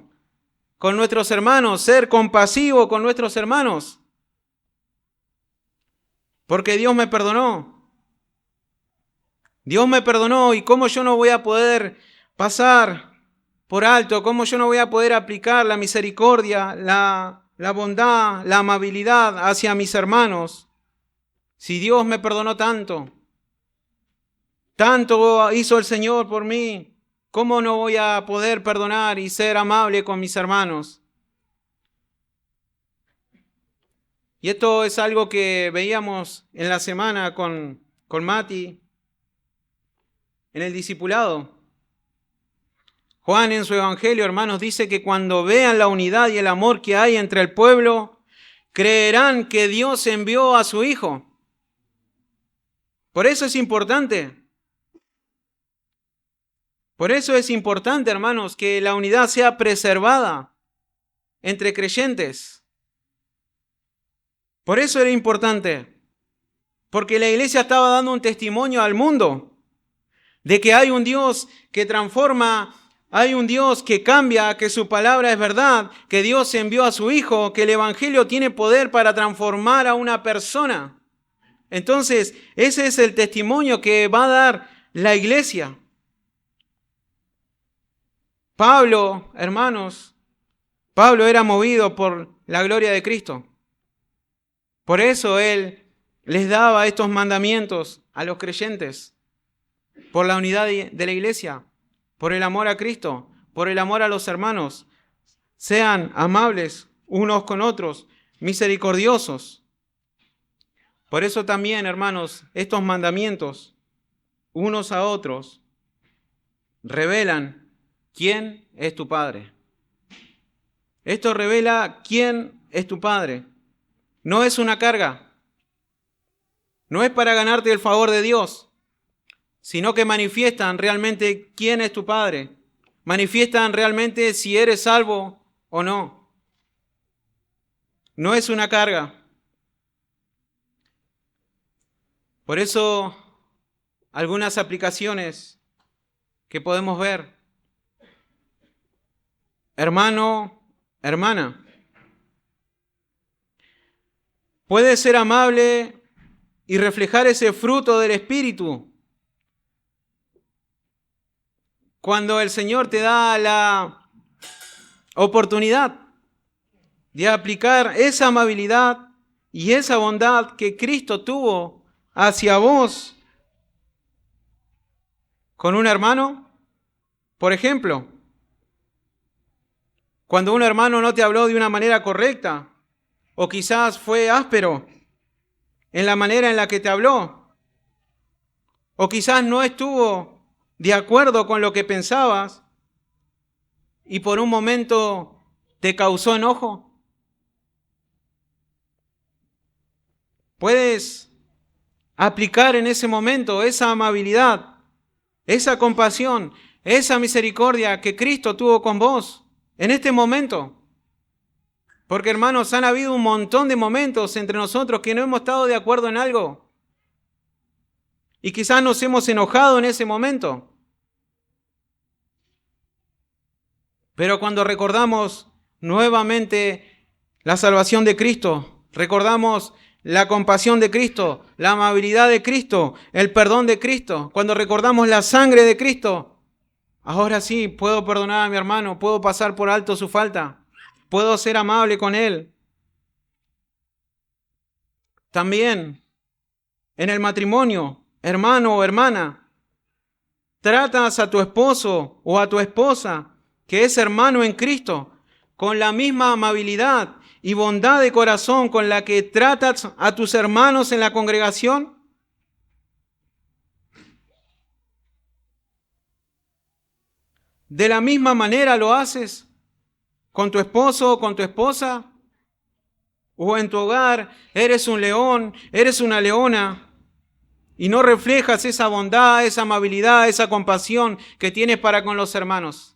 con nuestros hermanos, ser compasivo con nuestros hermanos. Porque Dios me perdonó. Dios me perdonó y cómo yo no voy a poder pasar por alto, cómo yo no voy a poder aplicar la misericordia, la bondad, la amabilidad hacia mis hermanos. Si Dios me perdonó tanto, tanto hizo el Señor por mí, ¿cómo no voy a poder perdonar y ser amable con mis hermanos? Y esto es algo que veíamos en la semana con Mati, en el discipulado. Juan en su evangelio, hermanos, dice que cuando vean la unidad y el amor que hay entre el pueblo, creerán que Dios envió a su Hijo. Por eso es importante. Por eso es importante, hermanos, que la unidad sea preservada entre creyentes. Por eso era importante. Porque la iglesia estaba dando un testimonio al mundo de que hay un Dios que transforma, hay un Dios que cambia, que su palabra es verdad, que Dios envió a su Hijo, que el Evangelio tiene poder para transformar a una persona. Entonces, ese es el testimonio que va a dar la iglesia. Pablo, hermanos, Pablo era movido por la gloria de Cristo. Por eso él les daba estos mandamientos a los creyentes, por la unidad de la iglesia, por el amor a Cristo, por el amor a los hermanos. Sean amables unos con otros, misericordiosos. Por eso también, hermanos, estos mandamientos, unos a otros, revelan quién es tu Padre. Esto revela quién es tu Padre. No es una carga. No es para ganarte el favor de Dios, sino que manifiestan realmente quién es tu Padre. Manifiestan realmente si eres salvo o no. No es una carga. Por eso, algunas aplicaciones que podemos ver. Hermano, hermana, puedes ser amable y reflejar ese fruto del Espíritu cuando el Señor te da la oportunidad de aplicar esa amabilidad y esa bondad que Cristo tuvo hacia vos. con un hermano? Por ejemplo, cuando un hermano no te habló de una manera correcta, o quizás fue áspero en la manera en la que te habló, o quizás no estuvo de acuerdo con lo que pensabas y por un momento te causó enojo. Puedes aplicar en ese momento esa amabilidad, esa compasión, esa misericordia que Cristo tuvo con vos en este momento. Porque, hermanos, han habido un montón de momentos entre nosotros que no hemos estado de acuerdo en algo. Y quizás nos hemos enojado en ese momento. Pero cuando recordamos nuevamente la salvación de Cristo, recordamos la compasión de Cristo, la amabilidad de Cristo, el perdón de Cristo, cuando recordamos la sangre de Cristo, ahora sí puedo perdonar a mi hermano, puedo pasar por alto su falta, puedo ser amable con él. También en el matrimonio, hermano o hermana, tratas a tu esposo o a tu esposa, que es hermano en Cristo, con la misma amabilidad y bondad de corazón con la que tratas a tus hermanos en la congregación. ¿De la misma manera lo haces con tu esposo o con tu esposa? ¿O en tu hogar eres un león, eres una leona y no reflejas esa bondad, esa amabilidad, esa compasión que tienes para con los hermanos?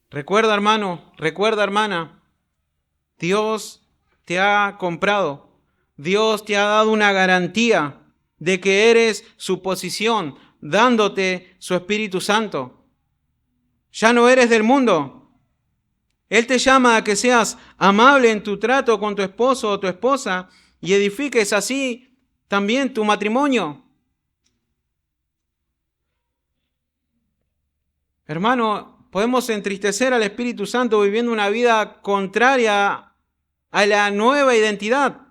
Recuerda, hermano, recuerda, hermana, Dios te ha comprado, Dios te ha dado una garantía de que eres su posición, dándote su Espíritu Santo. Ya no eres del mundo. Él te llama a que seas amable en tu trato con tu esposo o tu esposa y edifiques así también tu matrimonio. Hermano, podemos entristecer al Espíritu Santo viviendo una vida contraria a la nueva identidad.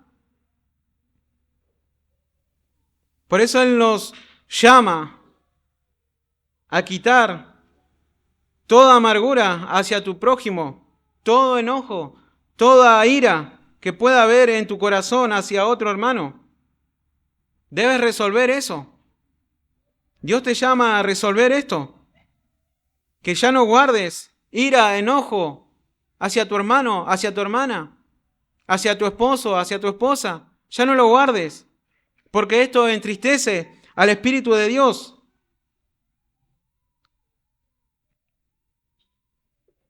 Por eso Él nos llama a quitar toda amargura hacia tu prójimo, todo enojo, toda ira que pueda haber en tu corazón hacia otro hermano. Debes resolver eso. Dios te llama a resolver esto. Que ya no guardes ira, enojo hacia tu hermano, hacia tu hermana, hacia tu esposo, hacia tu esposa. Ya no lo guardes, porque esto entristece al Espíritu de Dios.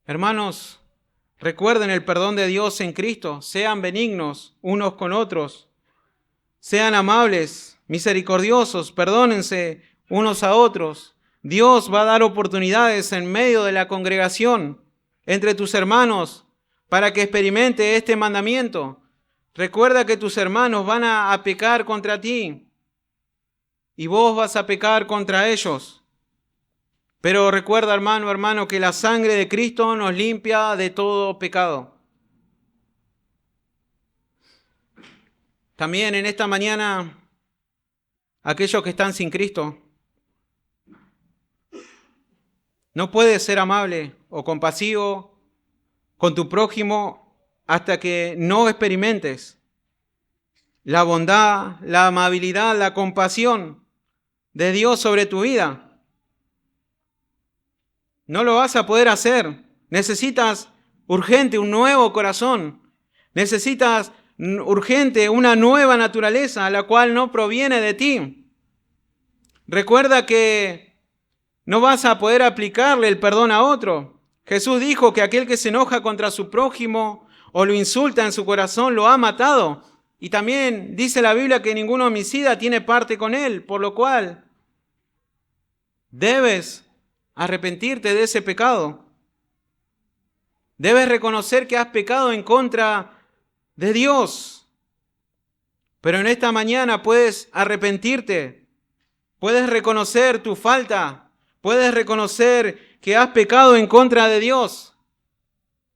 Hermanos, recuerden el perdón de Dios en Cristo. Sean benignos unos con otros. Sean amables, misericordiosos, perdónense unos a otros. Dios va a dar oportunidades en medio de la congregación, entre tus hermanos, para que experimente este mandamiento. Recuerda que tus hermanos van a pecar contra ti y vos vas a pecar contra ellos. Pero recuerda, hermano, que la sangre de Cristo nos limpia de todo pecado. También en esta mañana, aquellos que están sin Cristo, no puedes ser amable o compasivo con tu prójimo hasta que no experimentes la bondad, la amabilidad, la compasión de Dios sobre tu vida. No lo vas a poder hacer. Necesitas urgente un nuevo corazón. Necesitas urgente una nueva naturaleza, la cual no proviene de ti. Recuerda que no vas a poder aplicarle el perdón a otro. Jesús dijo que aquel que se enoja contra su prójimo o lo insulta en su corazón lo ha matado. Y también dice la Biblia que ningún homicida tiene parte con él, por lo cual debes arrepentirte de ese pecado. Debes reconocer que has pecado en contra de Dios. Pero en esta mañana puedes arrepentirte, puedes reconocer tu falta, puedes reconocer que has pecado en contra de Dios.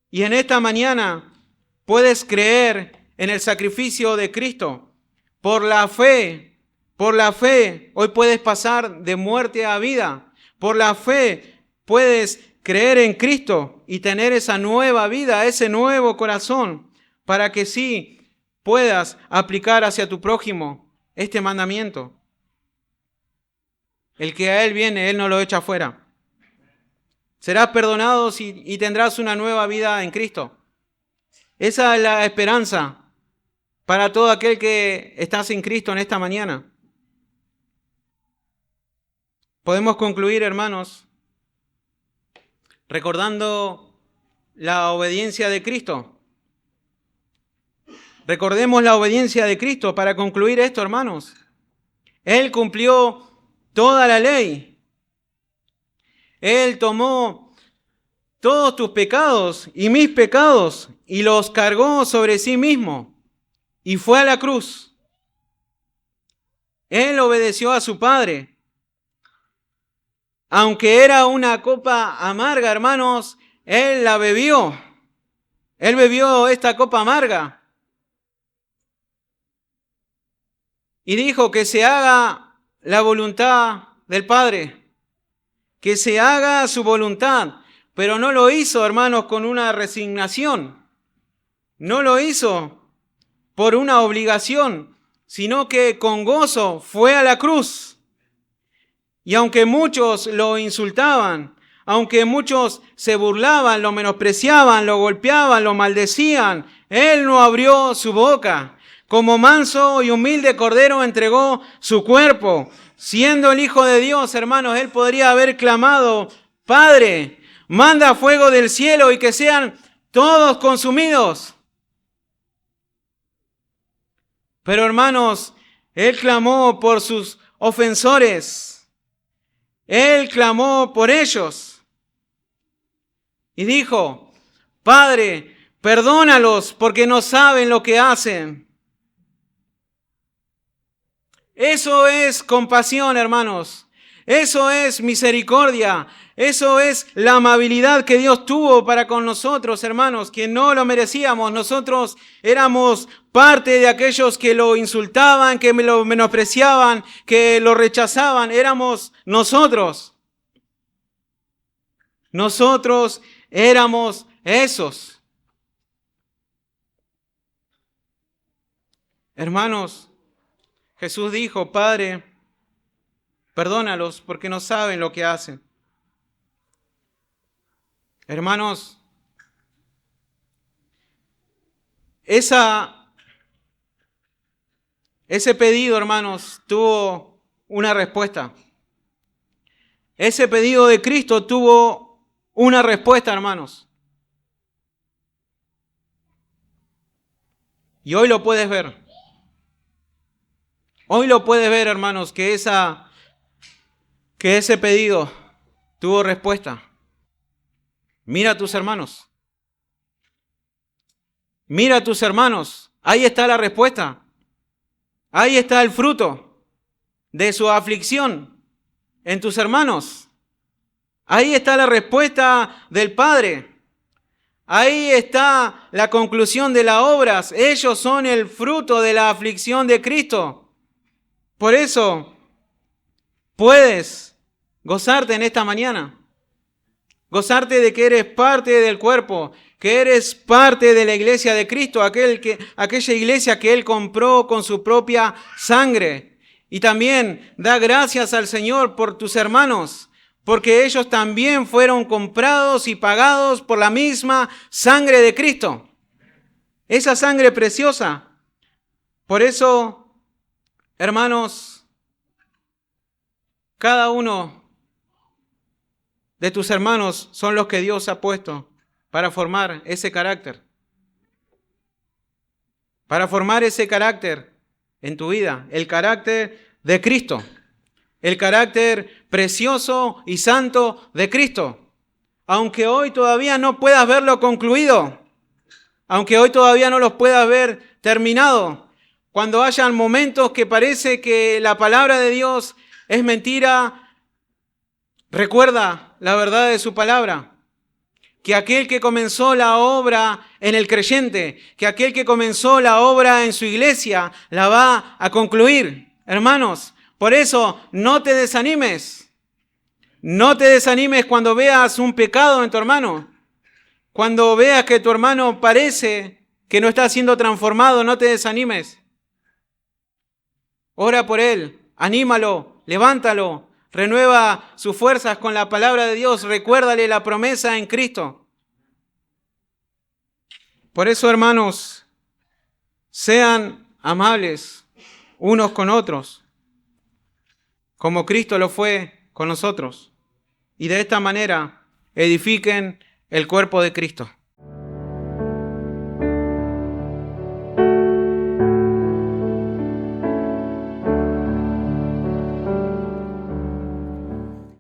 Y en esta mañana puedes creer en el sacrificio de Cristo. Por la fe, hoy puedes pasar de muerte a vida. Por la fe puedes creer en Cristo y tener esa nueva vida, ese nuevo corazón, para que sí puedas aplicar hacia tu prójimo este mandamiento. El que a Él viene, Él no lo echa fuera. Serás perdonado y tendrás una nueva vida en Cristo. Esa es la esperanza para todo aquel que está sin Cristo en esta mañana. Podemos concluir, hermanos, recordando la obediencia de Cristo. Recordemos la obediencia de Cristo para concluir esto, hermanos. Él cumplió toda la ley. Él tomó todos tus pecados y mis pecados y los cargó sobre sí mismo y fue a la cruz. Él obedeció a su Padre. Aunque era una copa amarga, hermanos, Él la bebió. Él bebió esta copa amarga. Y dijo que se haga la voluntad del Padre. Que se haga su voluntad. Pero no lo hizo, hermanos, con una resignación. No lo hizo por una obligación, sino que con gozo fue a la cruz. Y aunque muchos lo insultaban, aunque muchos se burlaban, lo menospreciaban, lo golpeaban, lo maldecían, Él no abrió su boca. Como manso y humilde cordero entregó su cuerpo. Siendo el Hijo de Dios, hermanos, Él podría haber clamado, Padre, manda fuego del cielo y que sean todos consumidos. Pero, hermanos, Él clamó por sus ofensores. Él clamó por ellos y dijo, Padre, perdónalos porque no saben lo que hacen. Eso es compasión, hermanos. Eso es misericordia. Eso es la amabilidad que Dios tuvo para con nosotros, hermanos, que no lo merecíamos. Nosotros éramos parte de aquellos que lo insultaban, que lo menospreciaban, que lo rechazaban. Éramos nosotros. Nosotros éramos esos. Hermanos, Jesús dijo, Padre, perdónalos porque no saben lo que hacen. Hermanos, ese pedido, hermanos, tuvo una respuesta. Ese pedido de Cristo tuvo una respuesta, hermanos. Y hoy lo puedes ver. Hoy lo puedes ver, hermanos, que ese pedido tuvo respuesta. Mira a tus hermanos. Mira a tus hermanos. Ahí está la respuesta. Ahí está el fruto de su aflicción en tus hermanos. Ahí está la respuesta del Padre. Ahí está la conclusión de las obras. Ellos son el fruto de la aflicción de Cristo. Por eso puedes gozarte en esta mañana. Gozarte de que eres parte del cuerpo, que eres parte de la iglesia de Cristo, aquella iglesia que Él compró con su propia sangre. Y también da gracias al Señor por tus hermanos, porque ellos también fueron comprados y pagados por la misma sangre de Cristo. Esa sangre preciosa. Por eso, hermanos, cada uno de tus hermanos son los que Dios ha puesto para formar ese carácter. Para formar ese carácter en tu vida, el carácter de Cristo, el carácter precioso y santo de Cristo. Aunque hoy todavía no puedas verlo concluido, aunque hoy todavía no los puedas ver terminado, cuando hayan momentos que parece que la palabra de Dios es mentira, recuerda la verdad de su palabra. que aquel que comenzó la obra en el creyente, que aquel que comenzó la obra en su iglesia, la va a concluir. Hermanos, por eso no te desanimes. No te desanimes cuando veas un pecado en tu hermano. Cuando veas que tu hermano parece que no está siendo transformado, no te desanimes. Ora por él, anímalo, levántalo, renueva sus fuerzas con la palabra de Dios, recuérdale la promesa en Cristo. Por eso, hermanos, sean amables unos con otros, como Cristo lo fue con nosotros. Y de esta manera edifiquen el cuerpo de Cristo.